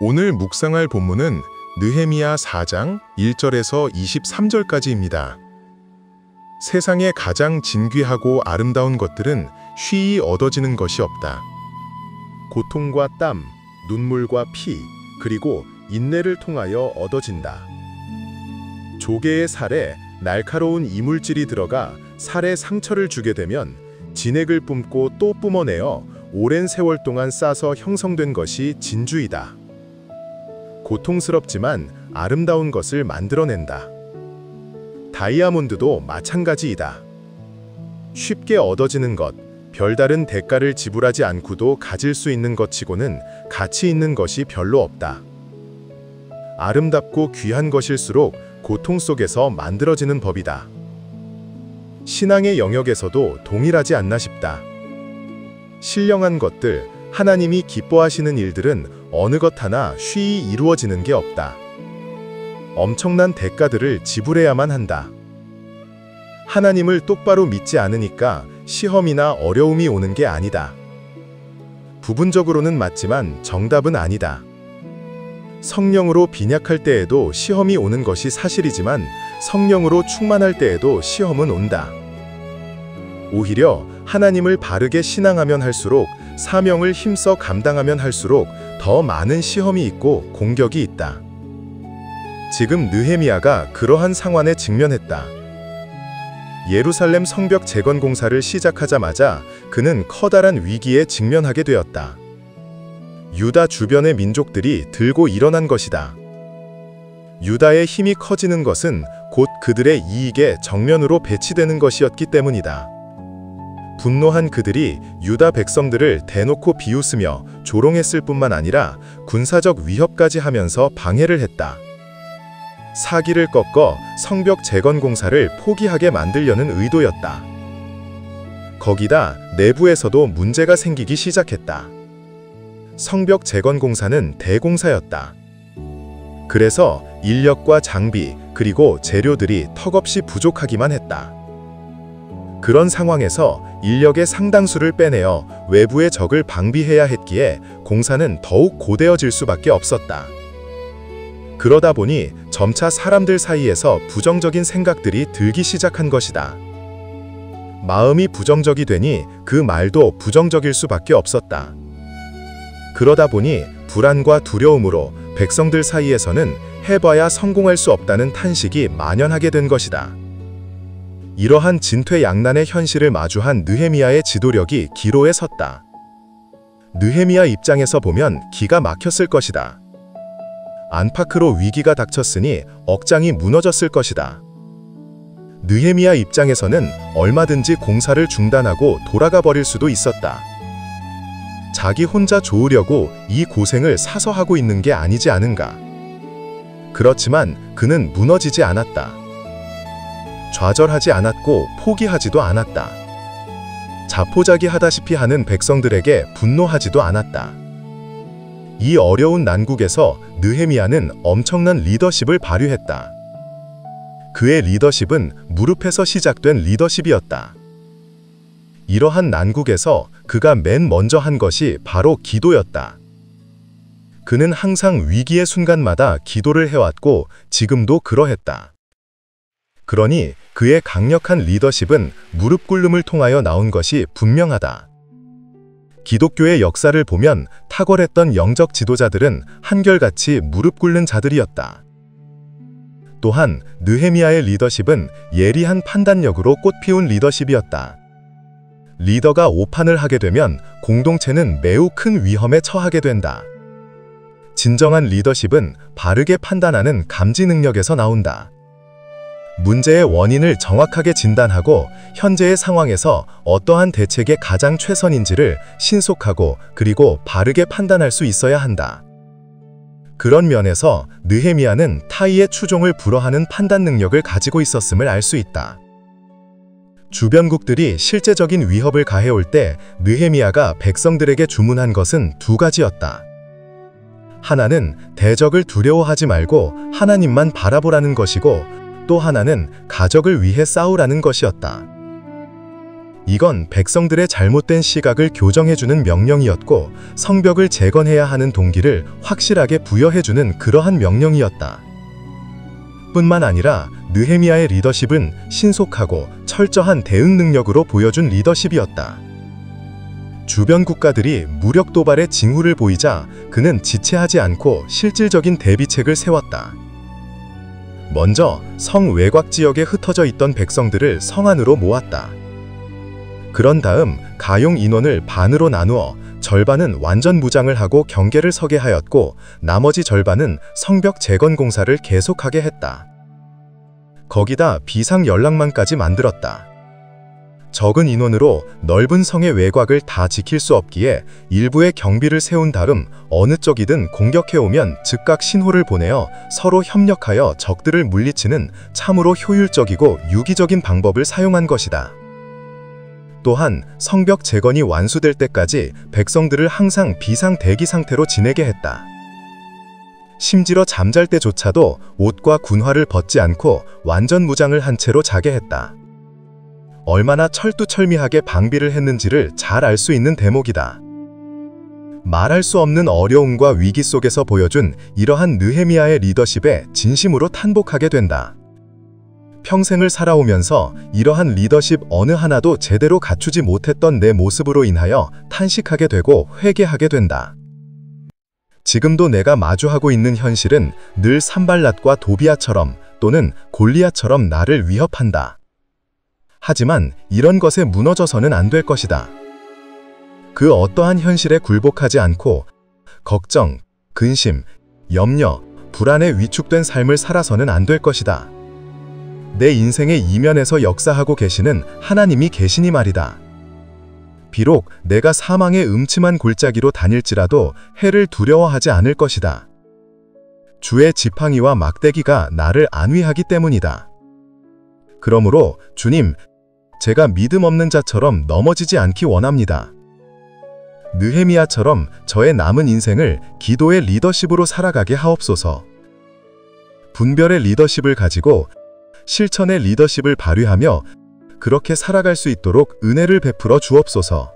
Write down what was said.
오늘 묵상할 본문은 느헤미야 4장 1절에서 23절까지입니다. 세상에 가장 진귀하고 아름다운 것들은 쉬이 얻어지는 것이 없다. 고통과 땀, 눈물과 피, 그리고 인내를 통하여 얻어진다. 조개의 살에 날카로운 이물질이 들어가 살에 상처를 주게 되면 진액을 뿜고 또 뿜어내어 오랜 세월 동안 싸서 형성된 것이 진주이다. 고통스럽지만 아름다운 것을 만들어낸다. 다이아몬드도 마찬가지이다. 쉽게 얻어지는 것, 별다른 대가를 지불하지 않고도 가질 수 있는 것치고는 가치 있는 것이 별로 없다. 아름답고 귀한 것일수록 고통 속에서 만들어지는 법이다. 신앙의 영역에서도 동일하지 않나 싶다. 신령한 것들, 하나님이 기뻐하시는 일들은 어느 것 하나 쉬이 이루어지는 게 없다. 엄청난 대가들을 지불해야만 한다. 하나님을 똑바로 믿지 않으니까 시험이나 어려움이 오는 게 아니다. 부분적으로는 맞지만 정답은 아니다. 성령으로 빈약할 때에도 시험이 오는 것이 사실이지만 성령으로 충만할 때에도 시험은 온다. 오히려 하나님을 바르게 신앙하면 할수록, 사명을 힘써 감당하면 할수록 더 많은 시험이 있고 공격이 있다. 지금 느헤미야가 그러한 상황에 직면했다. 예루살렘 성벽 재건 공사를 시작하자마자 그는 커다란 위기에 직면하게 되었다. 유다 주변의 민족들이 들고 일어난 것이다. 유다의 힘이 커지는 것은 곧 그들의 이익에 정면으로 배치되는 것이었기 때문이다. 분노한 그들이 유다 백성들을 대놓고 비웃으며 조롱했을 뿐만 아니라 군사적 위협까지 하면서 방해를 했다. 사기를 꺾어 성벽 재건 공사를 포기하게 만들려는 의도였다. 거기다 내부에서도 문제가 생기기 시작했다. 성벽 재건 공사는 대공사였다. 그래서 인력과 장비 그리고 재료들이 턱없이 부족하기만 했다. 그런 상황에서 인력의 상당수를 빼내어 외부의 적을 방비해야 했기에 공사는 더욱 고되어질 수밖에 없었다. 그러다 보니 점차 사람들 사이에서 부정적인 생각들이 들기 시작한 것이다. 마음이 부정적이 되니 그 말도 부정적일 수밖에 없었다. 그러다 보니 불안과 두려움으로 백성들 사이에서는 해봐야 성공할 수 없다는 탄식이 만연하게 된 것이다. 이러한 진퇴양난의 현실을 마주한 느헤미야의 지도력이 기로에 섰다. 느헤미야 입장에서 보면 기가 막혔을 것이다. 안팎으로 위기가 닥쳤으니 억장이 무너졌을 것이다. 느헤미야 입장에서는 얼마든지 공사를 중단하고 돌아가 버릴 수도 있었다. 자기 혼자 좋으려고 이 고생을 사서 하고 있는 게 아니지 않은가. 그렇지만 그는 무너지지 않았다. 좌절하지 않았고 포기하지도 않았다. 자포자기하다시피 하는 백성들에게 분노하지도 않았다. 이 어려운 난국에서 느헤미야는 엄청난 리더십을 발휘했다. 그의 리더십은 무릎에서 시작된 리더십이었다. 이러한 난국에서 그가 맨 먼저 한 것이 바로 기도였다. 그는 항상 위기의 순간마다 기도를 해왔고 지금도 그러했다. 그러니 그의 강력한 리더십은 무릎 꿇음을 통하여 나온 것이 분명하다. 기독교의 역사를 보면 탁월했던 영적 지도자들은 한결같이 무릎 꿇는 자들이었다. 또한 느헤미야의 리더십은 예리한 판단력으로 꽃피운 리더십이었다. 리더가 오판을 하게 되면 공동체는 매우 큰 위험에 처하게 된다. 진정한 리더십은 바르게 판단하는 감지 능력에서 나온다. 문제의 원인을 정확하게 진단하고 현재의 상황에서 어떠한 대책이 가장 최선인지를 신속하고 그리고 바르게 판단할 수 있어야 한다. 그런 면에서 느헤미야는 타의의 추종을 불허하는 판단 능력을 가지고 있었음을 알 수 있다. 주변국들이 실제적인 위협을 가해올 때 느헤미야가 백성들에게 주문한 것은 두 가지였다. 하나는 대적을 두려워하지 말고 하나님만 바라보라는 것이고 또 하나는 가족을 위해 싸우라는 것이었다. 이건 백성들의 잘못된 시각을 교정해주는 명령이었고 성벽을 재건해야 하는 동기를 확실하게 부여해주는 그러한 명령이었다. 뿐만 아니라 느헤미야의 리더십은 신속하고 철저한 대응 능력으로 보여준 리더십이었다. 주변 국가들이 무력 도발의 징후를 보이자 그는 지체하지 않고 실질적인 대비책을 세웠다. 먼저 성 외곽 지역에 흩어져 있던 백성들을 성 안으로 모았다. 그런 다음 가용 인원을 반으로 나누어 절반은 완전 무장을 하고 경계를 서게 하였고 나머지 절반은 성벽 재건 공사를 계속하게 했다. 거기다 비상 연락망까지 만들었다. 적은 인원으로 넓은 성의 외곽을 다 지킬 수 없기에 일부의 경비를 세운 다음 어느 쪽이든 공격해오면 즉각 신호를 보내어 서로 협력하여 적들을 물리치는 참으로 효율적이고 유기적인 방법을 사용한 것이다. 또한 성벽 재건이 완수될 때까지 백성들을 항상 비상 대기 상태로 지내게 했다. 심지어 잠잘 때조차도 옷과 군화를 벗지 않고 완전 무장을 한 채로 자게 했다. 얼마나 철두철미하게 방비를 했는지를 잘 알 수 있는 대목이다. 말할 수 없는 어려움과 위기 속에서 보여준 이러한 느헤미야의 리더십에 진심으로 탄복하게 된다. 평생을 살아오면서 이러한 리더십 어느 하나도 제대로 갖추지 못했던 내 모습으로 인하여 탄식하게 되고 회개하게 된다. 지금도 내가 마주하고 있는 현실은 늘 산발랏과 도비아처럼 또는 골리앗처럼 나를 위협한다. 하지만 이런 것에 무너져서는 안 될 것이다. 그 어떠한 현실에 굴복하지 않고 걱정, 근심, 염려, 불안에 위축된 삶을 살아서는 안 될 것이다. 내 인생의 이면에서 역사하고 계시는 하나님이 계시니 말이다. 비록 내가 사망의 음침한 골짜기로 다닐지라도 해를 두려워하지 않을 것이다. 주의 지팡이와 막대기가 나를 안위하기 때문이다. 그러므로 주님, 제가 믿음 없는 자처럼 넘어지지 않기 원합니다. 느헤미야처럼 저의 남은 인생을 기도의 리더십으로 살아가게 하옵소서. 분별의 리더십을 가지고 실천의 리더십을 발휘하며 그렇게 살아갈 수 있도록 은혜를 베풀어 주옵소서.